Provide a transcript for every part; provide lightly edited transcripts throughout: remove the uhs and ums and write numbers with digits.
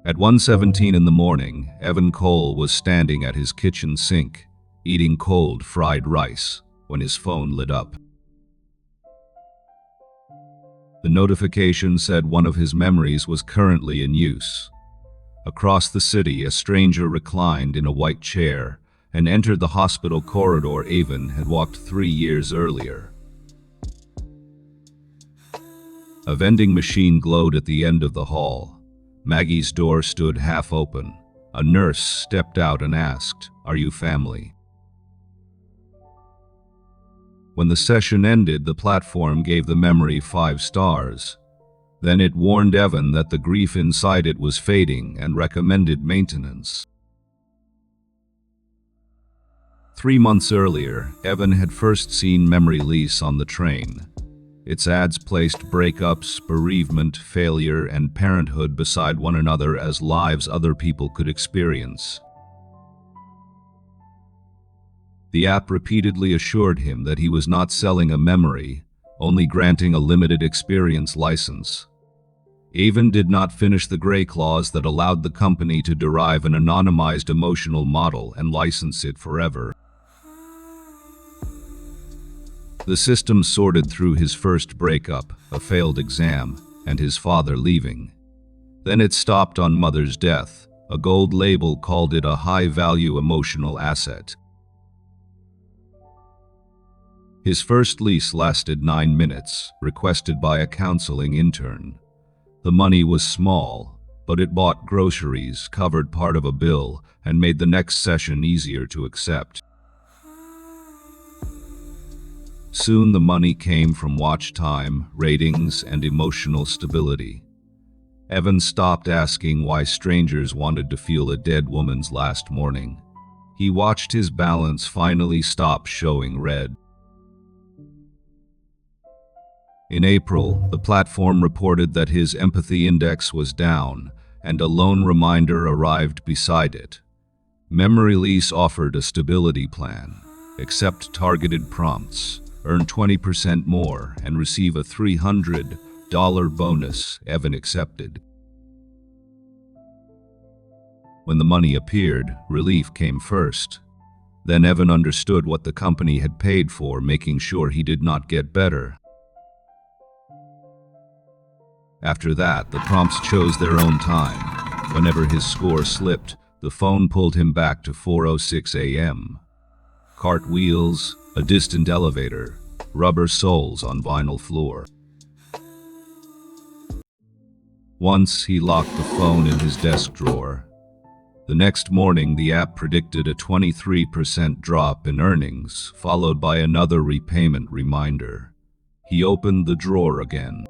At 1:17 in the morning, Evan Cole was standing at his kitchen sink, eating cold fried rice, when his phone lit up. The notification said one of his memories was currently in use. Across the city, a stranger reclined in a white chair and entered the hospital corridor Evan had walked 3 years earlier. A vending machine glowed at the end of the hall. Maggie's door stood half open. A nurse stepped out and asked, "Are you family?" When the session ended, the platform gave the memory 5 stars. Then it warned Evan that the grief inside it was fading and recommended maintenance. 3 months earlier, Evan had first seen MemoryLease on the train. Its ads placed breakups, bereavement, failure, and parenthood beside one another as lives other people could experience. The app repeatedly assured him that he was not selling a memory, only granting a limited experience license. Evan did not finish the gray clause that allowed the company to derive an anonymized emotional model and license it forever. The system sorted through his first breakup, a failed exam, and his father leaving. Then it stopped on mother's death. A gold label called it a high-value emotional asset. His first lease lasted 9 minutes, requested by a counseling intern. The money was small, but it bought groceries, covered part of a bill, and made the next session easier to accept. Soon the money came from watch time, ratings, and emotional stability. Evan stopped asking why strangers wanted to feel a dead woman's last morning. He watched his balance finally stop showing red. In April, the platform reported that his empathy index was down, and a lone reminder arrived beside it. MemoryLease offered a stability plan. Accept targeted prompts, earn 20% more, and receive a $300 bonus. Evan accepted. When the money appeared, relief came first. Then Evan understood what the company had paid for, making sure he did not get better. After that, the prompts chose their own time. Whenever his score slipped, the phone pulled him back to 4:06 a.m. Cartwheels, a distant elevator, rubber soles on vinyl floor. Once he locked the phone in his desk drawer. The next morning, the app predicted a 23% drop in earnings, followed by another repayment reminder. He opened the drawer again.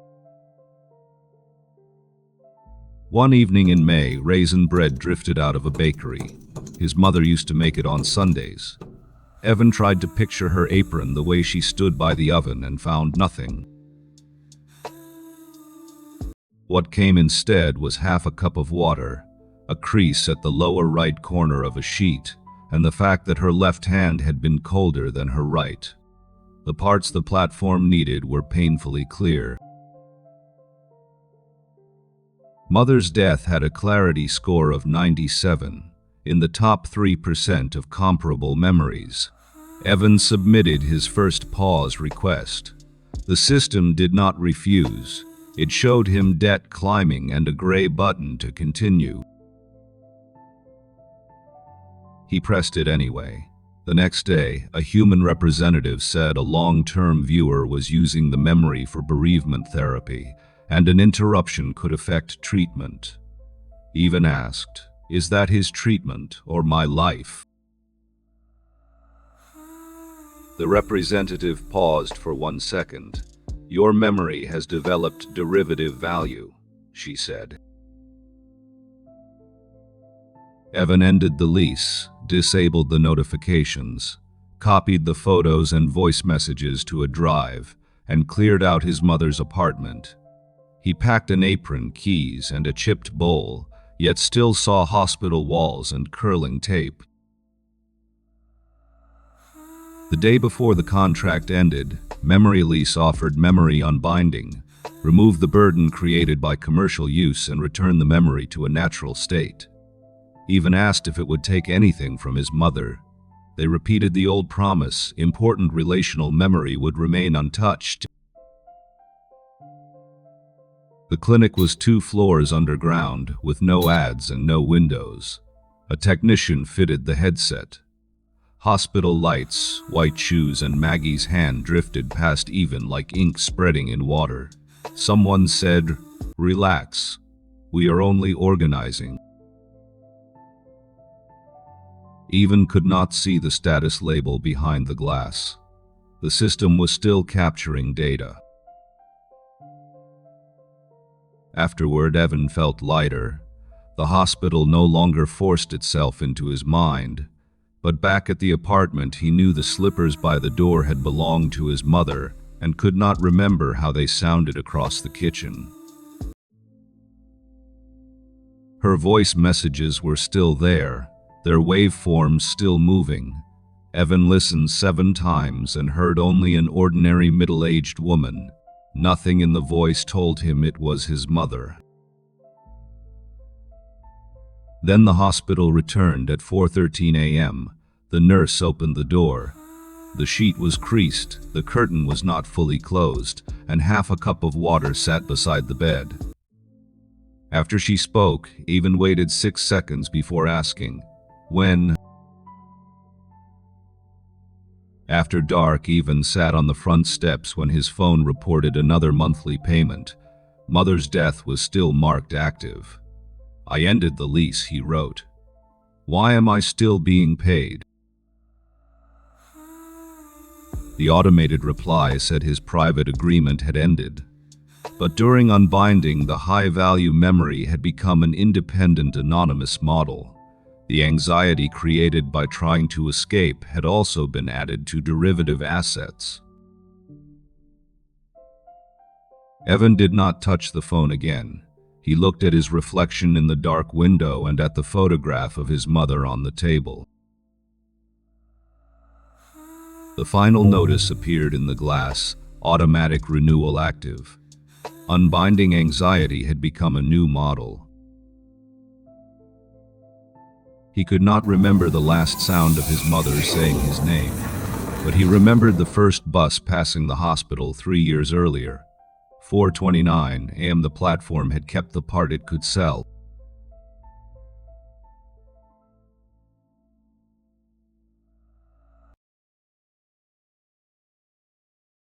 One evening in May, raisin bread drifted out of a bakery. His mother used to make it on Sundays. Evan tried to picture her apron the way she stood by the oven and found nothing. What came instead was half a cup of water, a crease at the lower right corner of a sheet, and the fact that her left hand had been colder than her right. The parts the platform needed were painfully clear. Mother's death had a clarity score of 97, in the top 3% of comparable memories. Evan submitted his first pause request. The system did not refuse. It showed him debt climbing and a gray button to continue. He pressed it anyway. The next day, a human representative said a long-term viewer was using the memory for bereavement therapy, and an interruption could affect treatment. Evan asked, "Is that his treatment or my life?" The representative paused for 1 second. "Your memory has developed derivative value," she said. Evan ended the lease, disabled the notifications, copied the photos and voice messages to a drive, and cleared out his mother's apartment. He packed an apron, keys, and a chipped bowl, yet still saw hospital walls and curling tape. The day before the contract ended, MemoryLease offered memory unbinding, remove the burden created by commercial use and return the memory to a natural state. Even asked if it would take anything from his mother. They repeated the old promise: important relational memory would remain untouched. The clinic was 2 floors underground, with no ads and no windows. A technician fitted the headset. Hospital lights, white shoes, and Maggie's hand drifted past even like ink spreading in water. Someone said, "Relax. We are only organizing." Even could not see the status label behind the glass. The system was still capturing data. Afterward, Evan felt lighter. The hospital no longer forced itself into his mind. But back at the apartment, he knew the slippers by the door had belonged to his mother and could not remember how they sounded across the kitchen. Her voice messages were still there, their waveforms still moving. Evan listened 7 times and heard only an ordinary middle-aged woman. Nothing in the voice told him it was his mother. Then the hospital returned at 4:13 a.m. The nurse opened the door. The sheet was creased, the curtain was not fully closed, and half a cup of water sat beside the bed. After she spoke, Evan waited 6 seconds before asking, "When?" After dark, Evan sat on the front steps when his phone reported another monthly payment. Mother's death was still marked active. "I ended the lease," he wrote. "Why am I still being paid?" The automated reply said his private agreement had ended. But during Unbinding, the high-value memory had become an independent, anonymous model. The anxiety created by trying to escape had also been added to derivative assets. Evan did not touch the phone again. He looked at his reflection in the dark window and at the photograph of his mother on the table. The final notice appeared in the glass: automatic renewal active. Unbinding anxiety had become a new model. He could not remember the last sound of his mother saying his name, but he remembered the first bus passing the hospital 3 years earlier. 4:29 a.m. The platform had kept the part it could sell.